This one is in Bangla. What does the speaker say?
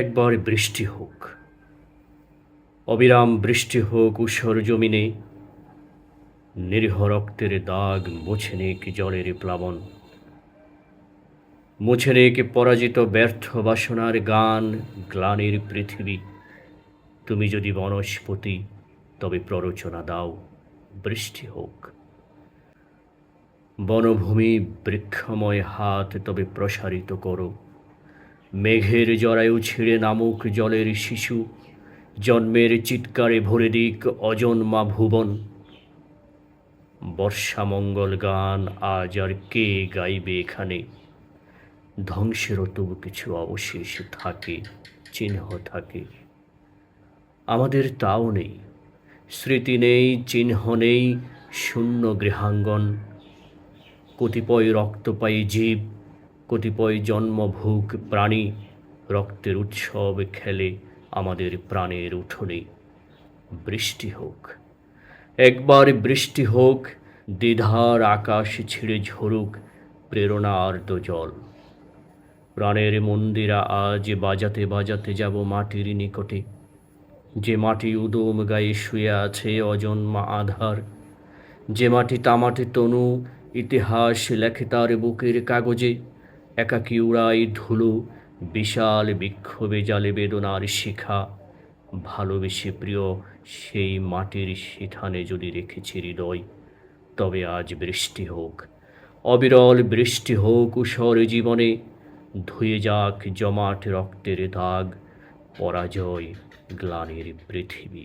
একবার বৃষ্টি হোক, অবিরাম বৃষ্টি হোক ঊষর জমিনে, নিরীহ রক্তের দাগ মুছে নিক জলের প্লাবন, মুছে নিক পরাজিত ব্যর্থ বাসনার গান, গ্লানির পৃথিবী। তুমি যদি বনস্পতি, তবে প্ররোচনা দাও, বৃষ্টি হোক। বনভূমি বৃক্ষময় হাত তবে প্রসারিত করো, মেঘের জরায়ু ছিঁড়ে নামুক জলের শিশু, জন্মের চিৎকারে ভরে দিক অজন্মা ভুবন। বর্ষামঙ্গল গান আজ আর কে গাইবে এখানে? ধ্বংসেরও তবু কিছু অবশেষ থাকে, চিহ্ন থাকে। আমাদের তাও নেই, স্মৃতি নেই, চিহ্ন নেই, শূন্য গৃহাঙ্গন। কতিপয় রক্তপায়ী জীব, কতিপয় জন্মভোগ প্রাণী, রক্তের উৎসব খেলে আমাদের প্রাণের উঠোনে। বৃষ্টি হোক, একবার বৃষ্টি হোক, দ্বিধার আকাশ ছিঁড়ে ঝরুক প্রেরণা আর্দ্র জল। প্রাণের মন্দিরা আজ বাজাতে বাজাতে যাব মাটির নিকটে, যে মাটি উদম গায়ে শুয়ে আছে অজন্মা আধার, যে মাটি তামাটে তনু ইতিহাস লেখে তার বুকের কাগজে। একাকী উড়াই ধুলো, বিশাল বিক্ষোভে জালে বেদনার শিখা। ভালোবেসে প্রিয় সেই মাটির সিঠানে যদি রেখেছি হৃদয়, তবে আজ বৃষ্টি হোক, অবিরল বৃষ্টি হোক ঊষর জীবনে। ধুয়ে যাক জমাট রক্তের দাগ, পরাজয় গ্লানির পৃথিবী।